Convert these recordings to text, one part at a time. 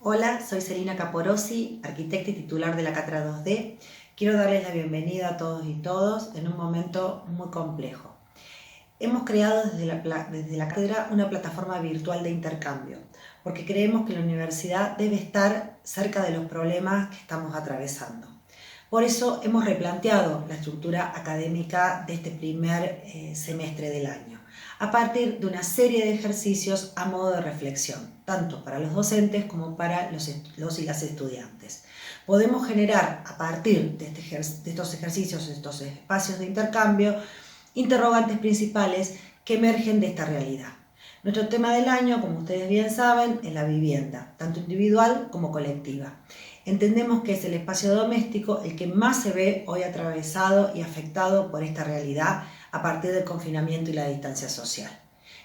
Hola, soy Celina Caporosi, arquitecta y titular de la Cátedra 2D. Quiero darles la bienvenida a todos y todas en un momento muy complejo. Hemos creado desde la cátedra una plataforma virtual de intercambio, porque creemos que la universidad debe estar cerca de los problemas que estamos atravesando. Por eso hemos replanteado la estructura académica de este primer semestre del año, a partir de una serie de ejercicios a modo de reflexión, tanto para los docentes como para los y las estudiantes. Podemos generar a partir de estos ejercicios, de estos espacios de intercambio, interrogantes principales que emergen de esta realidad. Nuestro tema del año, como ustedes bien saben, es la vivienda, tanto individual como colectiva. Entendemos que es el espacio doméstico el que más se ve hoy atravesado y afectado por esta realidad a partir del confinamiento y la distancia social.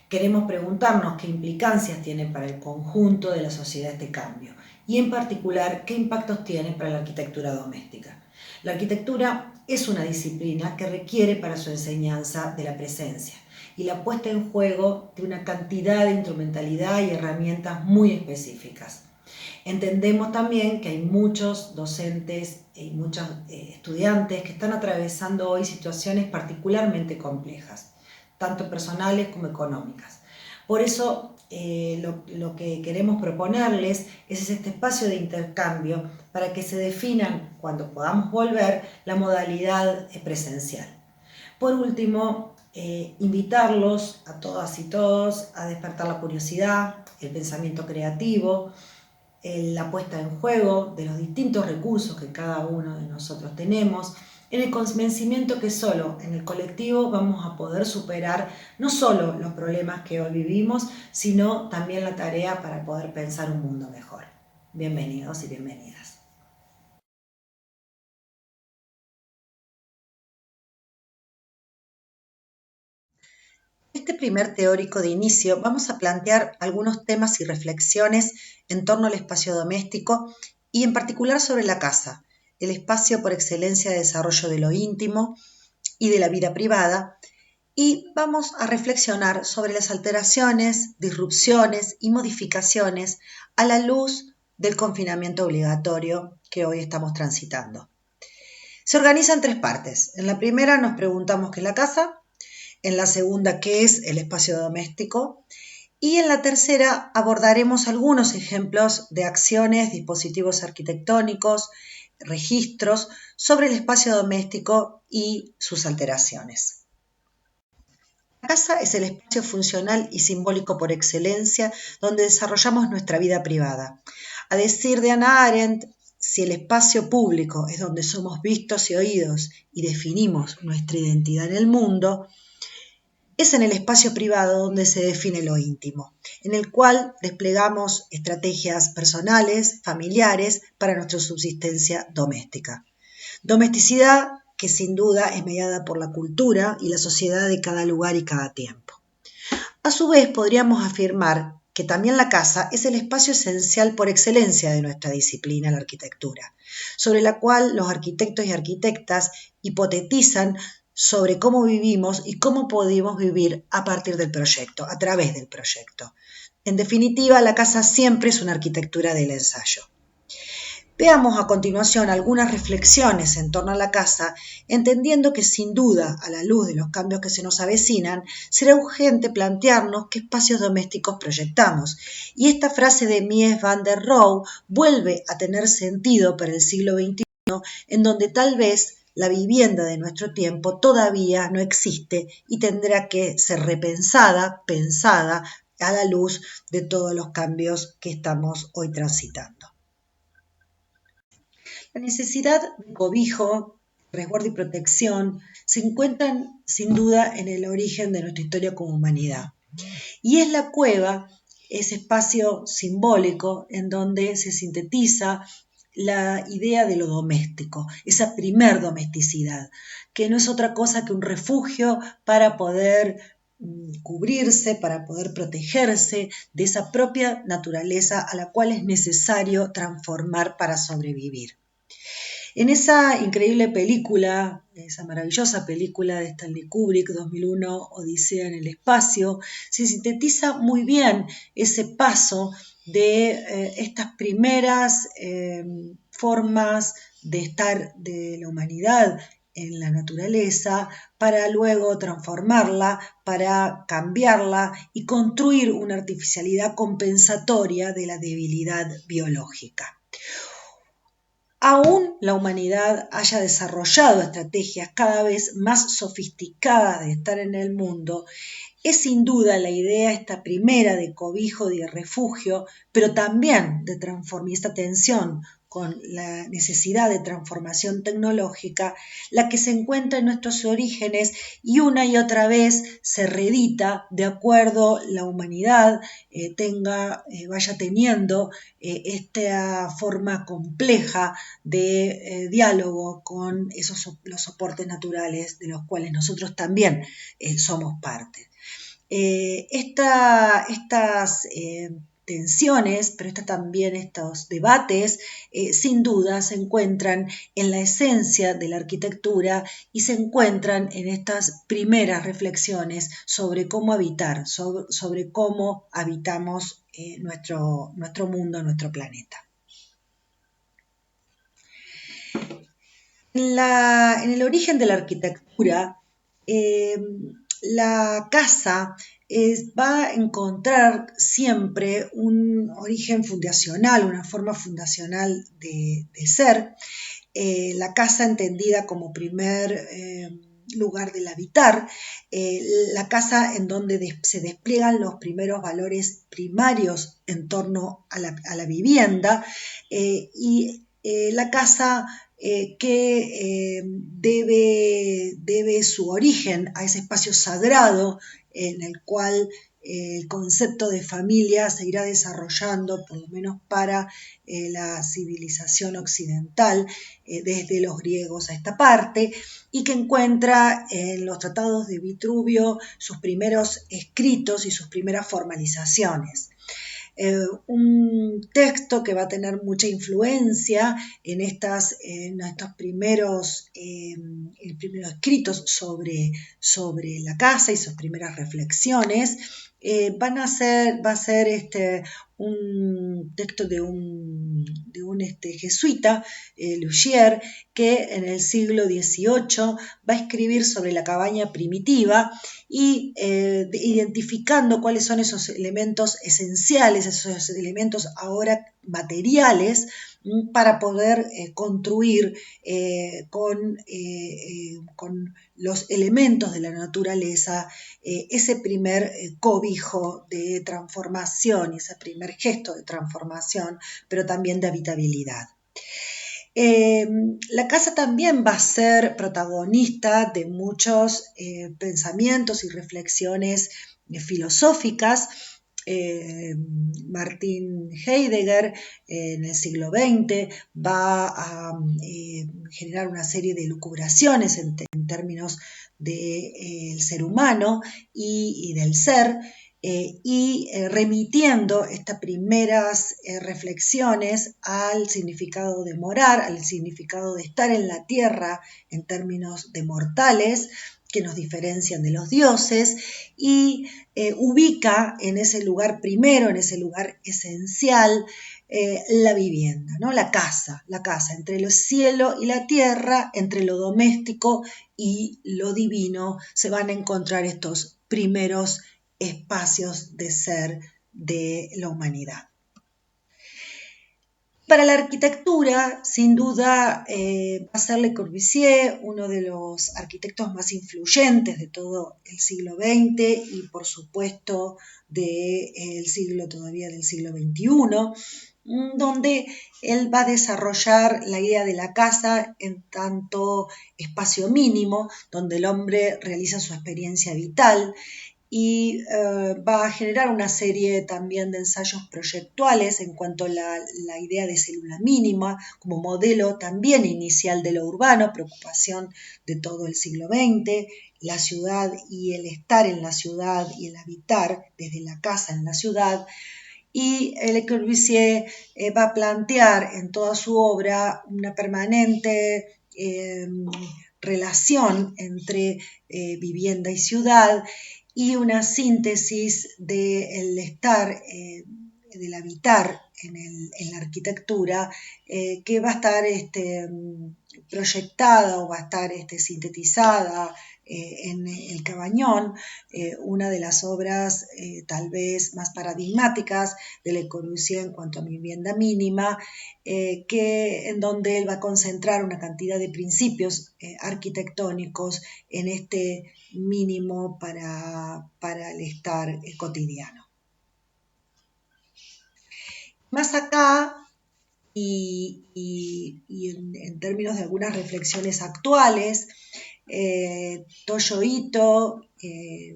Queremos preguntarnos qué implicancias tiene para el conjunto de la sociedad este cambio y en particular qué impactos tiene para la arquitectura doméstica. La arquitectura es una disciplina que requiere para su enseñanza de la presencia y la puesta en juego de una cantidad de instrumentalidad y herramientas muy específicas. Entendemos también que hay muchos docentes y muchos estudiantes que están atravesando hoy situaciones particularmente complejas, tanto personales como económicas. Por eso lo que queremos proponerles es este espacio de intercambio para que se definan, cuando podamos volver, la modalidad presencial. Por último, invitarlos a todas y todos a despertar la curiosidad, el pensamiento creativo, la puesta en juego de los distintos recursos que cada uno de nosotros tenemos, en el convencimiento que solo en el colectivo vamos a poder superar no solo los problemas que hoy vivimos, sino también la tarea para poder pensar un mundo mejor. Bienvenidos y bienvenidas. Este primer teórico de inicio vamos a plantear algunos temas y reflexiones en torno al espacio doméstico y en particular sobre la casa, el espacio por excelencia de desarrollo de lo íntimo y de la vida privada, y vamos a reflexionar sobre las alteraciones, disrupciones y modificaciones a la luz del confinamiento obligatorio que hoy estamos transitando. Se organiza en tres partes. En la primera nos preguntamos qué es la casa, en la segunda qué es el espacio doméstico y en la tercera abordaremos algunos ejemplos de acciones, dispositivos arquitectónicos, registros sobre el espacio doméstico y sus alteraciones. La casa es el espacio funcional y simbólico por excelencia donde desarrollamos nuestra vida privada. A decir de Hannah Arendt, si el espacio público es donde somos vistos y oídos y definimos nuestra identidad en el mundo, es en el espacio privado donde se define lo íntimo, en el cual desplegamos estrategias personales, familiares, para nuestra subsistencia doméstica. Domesticidad que sin duda es mediada por la cultura y la sociedad de cada lugar y cada tiempo. A su vez, podríamos afirmar que también la casa es el espacio esencial por excelencia de nuestra disciplina, la arquitectura, sobre la cual los arquitectos y arquitectas hipotetizan sobre cómo vivimos y cómo podemos vivir a partir del proyecto, a través del proyecto. En definitiva, la casa siempre es una arquitectura del ensayo. Veamos a continuación algunas reflexiones en torno a la casa, entendiendo que sin duda, a la luz de los cambios que se nos avecinan, será urgente plantearnos qué espacios domésticos proyectamos. Y esta frase de Mies van der Rohe vuelve a tener sentido para el siglo XXI, en donde tal vez la vivienda de nuestro tiempo todavía no existe y tendrá que ser repensada, pensada a la luz de todos los cambios que estamos hoy transitando. La necesidad de cobijo, resguardo y protección se encuentran sin duda en el origen de nuestra historia como humanidad. Y es la cueva, ese espacio simbólico en donde se sintetiza la idea de lo doméstico, esa primer domesticidad, que no es otra cosa que un refugio para poder cubrirse, para poder protegerse de esa propia naturaleza a la cual es necesario transformar para sobrevivir. En esa increíble película, esa maravillosa película de Stanley Kubrick, 2001, Odisea en el espacio, se sintetiza muy bien ese paso de estas primeras formas de estar de la humanidad en la naturaleza, para luego transformarla, para cambiarla y construir una artificialidad compensatoria de la debilidad biológica. Aún la humanidad haya desarrollado estrategias cada vez más sofisticadas de estar en el mundo, es sin duda la idea esta primera de cobijo y de refugio, pero también de transformar esta tensión con la necesidad de transformación tecnológica, la que se encuentra en nuestros orígenes y una y otra vez se reedita de acuerdo la humanidad vaya teniendo esta forma compleja de diálogo con los soportes naturales de los cuales nosotros también somos parte. Estas tensiones, pero también estos debates, sin duda se encuentran en la esencia de la arquitectura y se encuentran en estas primeras reflexiones sobre cómo habitar, sobre cómo habitamos nuestro mundo, nuestro planeta. En el origen de la arquitectura, la casa va a encontrar siempre un origen fundacional, una forma fundacional de ser. La casa entendida como primer lugar del habitar, la casa en donde se despliegan los primeros valores primarios en torno a la vivienda y la casa que debe su origen a ese espacio sagrado en el cual el concepto de familia se irá desarrollando, por lo menos para la civilización occidental, desde los griegos a esta parte, y que encuentra en los tratados de Vitruvio sus primeros escritos y sus primeras formalizaciones. Un texto que va a tener mucha influencia en estos primeros escritos sobre la casa y sus primeras reflexiones. Va a ser un texto de un jesuita, Lugier, que en el siglo XVIII va a escribir sobre la cabaña primitiva y identificando cuáles son esos elementos esenciales, esos elementos ahora materiales, para poder construir con los elementos de la naturaleza ese primer cobijo de transformación, ese primer gesto de transformación, pero también de habitabilidad. La casa también va a ser protagonista de muchos pensamientos y reflexiones filosóficas. Martin Heidegger en el siglo XX va a generar una serie de lucubraciones en términos del ser humano y del ser, remitiendo estas primeras reflexiones al significado de morar, al significado de estar en la tierra en términos de mortales, que nos diferencian de los dioses, y ubica en ese lugar primero, en ese lugar esencial, la vivienda, ¿no? La casa, entre el cielo y la tierra, entre lo doméstico y lo divino, se van a encontrar estos primeros espacios de ser de la humanidad. Para la arquitectura, sin duda, va a ser Le Corbusier, uno de los arquitectos más influyentes de todo el siglo XX y, por supuesto, del siglo XXI, donde él va a desarrollar la idea de la casa en tanto espacio mínimo, donde el hombre realiza su experiencia vital, y va a generar una serie también de ensayos proyectuales en cuanto a la idea de célula mínima como modelo también inicial de lo urbano, preocupación de todo el siglo XX, la ciudad y el estar en la ciudad y el habitar desde la casa en la ciudad. Y Le Corbusier va a plantear en toda su obra una permanente relación entre vivienda y ciudad, y una síntesis del estar del habitar en la arquitectura, que va a estar proyectada o va a estar sintetizada en El Cabañón, una de las obras tal vez más paradigmáticas de Le Corbusier en cuanto a vivienda mínima, en donde él va a concentrar una cantidad de principios arquitectónicos en este mínimo para el estar cotidiano. Más acá, y en términos de algunas reflexiones actuales, Toyo Ito,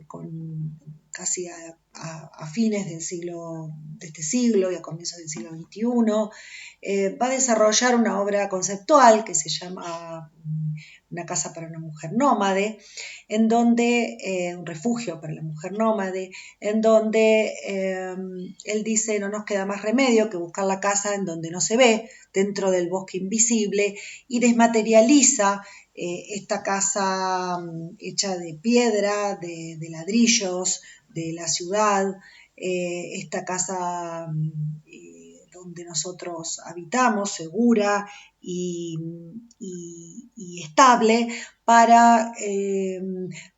con casi a fines de este siglo y a comienzos del siglo XXI, va a desarrollar una obra conceptual que se llama Una casa para una mujer nómade, en donde, un refugio para la mujer nómade, en donde él dice: no nos queda más remedio que buscar la casa en donde no se ve, dentro del bosque invisible, y desmaterializa esta casa hecha de piedra, de ladrillos, de la ciudad, esta casa donde nosotros habitamos, segura y estable, para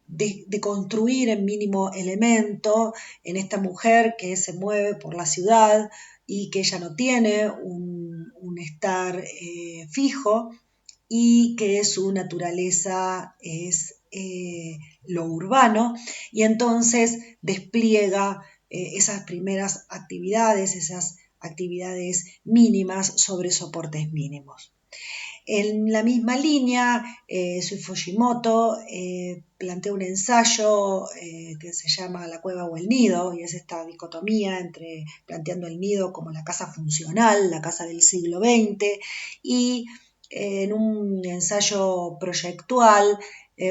de construir en mínimo elemento en esta mujer que se mueve por la ciudad y que ella no tiene un estar fijo, y que su naturaleza es lo urbano, y entonces despliega esas primeras actividades, esas actividades mínimas sobre soportes mínimos. En la misma línea, Sui Fujimoto plantea un ensayo que se llama La cueva o el nido, y es esta dicotomía entre planteando el nido como la casa funcional, la casa del siglo XX, y en un ensayo proyectual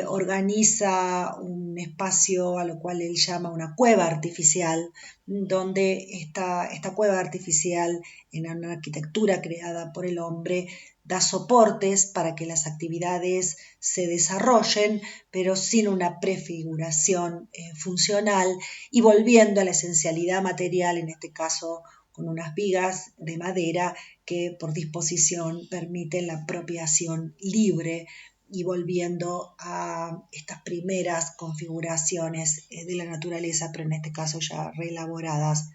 organiza un espacio a lo cual él llama una cueva artificial, donde esta cueva artificial, en una arquitectura creada por el hombre, da soportes para que las actividades se desarrollen, pero sin una prefiguración funcional, y volviendo a la esencialidad material, en este caso con unas vigas de madera que por disposición permiten la apropiación libre, y volviendo a estas primeras configuraciones de la naturaleza, pero en este caso ya reelaboradas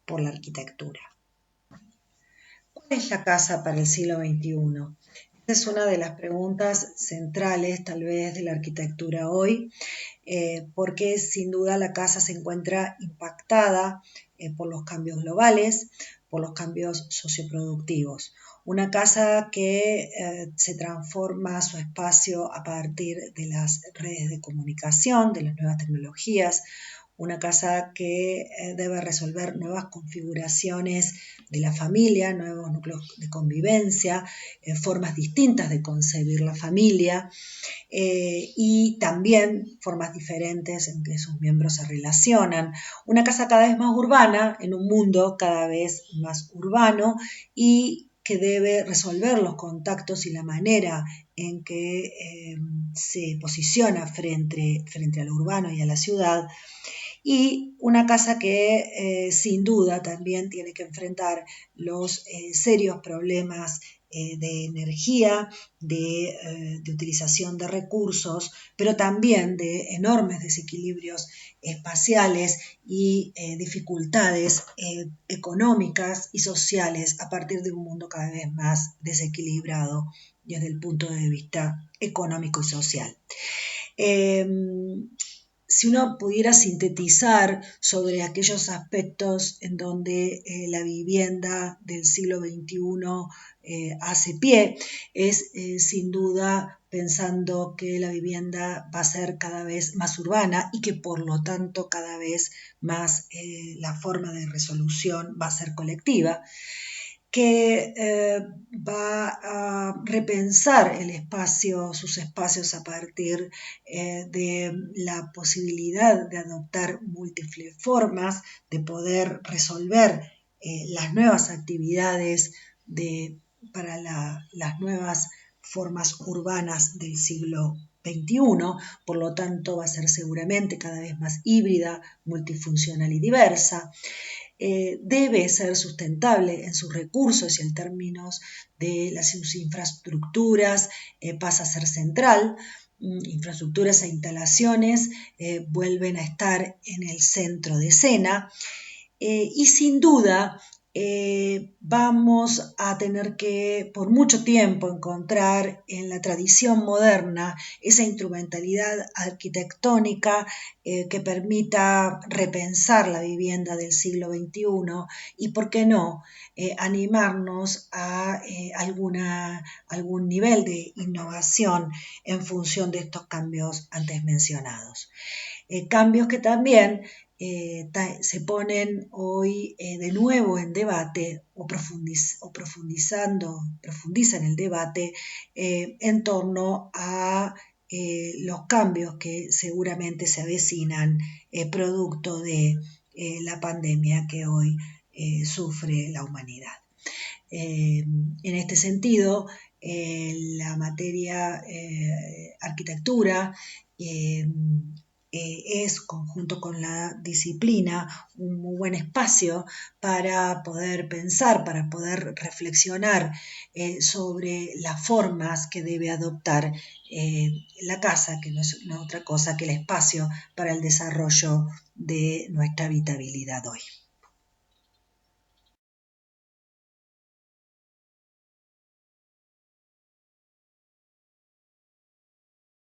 por la arquitectura. ¿Cuál es la casa para el siglo XXI? Esta es una de las preguntas centrales, tal vez, de la arquitectura hoy, porque sin duda la casa se encuentra impactada por los cambios globales, por los cambios socioproductivos. Una casa que se transforma su espacio a partir de las redes de comunicación, de las nuevas tecnologías, una casa que debe resolver nuevas configuraciones de la familia, nuevos núcleos de convivencia, formas distintas de concebir la familia, y también formas diferentes en que sus miembros se relacionan. Una casa cada vez más urbana, en un mundo cada vez más urbano, y que debe resolver los contactos y la manera en que se posiciona frente a lo urbano y a la ciudad. Y una casa que sin duda también tiene que enfrentar los serios problemas de energía, de utilización de recursos, pero también de enormes desequilibrios espaciales y dificultades económicas y sociales a partir de un mundo cada vez más desequilibrado desde el punto de vista económico y social. Si uno pudiera sintetizar sobre aquellos aspectos en donde la vivienda del siglo XXI hace pie, es sin duda pensando que la vivienda va a ser cada vez más urbana, y que por lo tanto cada vez más la forma de resolución va a ser colectiva, que va a repensar sus espacios a partir de la posibilidad de adoptar múltiples formas, de poder resolver las nuevas actividades para las nuevas formas urbanas del siglo XXI, por lo tanto va a ser seguramente cada vez más híbrida, multifuncional y diversa. debe ser sustentable en sus recursos y en términos de sus infraestructuras, pasa a ser central. Infraestructuras e instalaciones vuelven a estar en el centro de escena. Y sin duda vamos a tener que por mucho tiempo encontrar en la tradición moderna esa instrumentalidad arquitectónica que permita repensar la vivienda del siglo XXI y, por qué no, animarnos a algún nivel de innovación en función de estos cambios antes mencionados. Cambios que también se ponen hoy de nuevo en debate o profundizan el debate en torno a los cambios que seguramente se avecinan producto de la pandemia que hoy sufre la humanidad. En este sentido, la materia arquitectura es, conjunto con la disciplina, un muy buen espacio para poder pensar, para poder reflexionar sobre las formas que debe adoptar la casa, que no es otra cosa que el espacio para el desarrollo de nuestra habitabilidad hoy.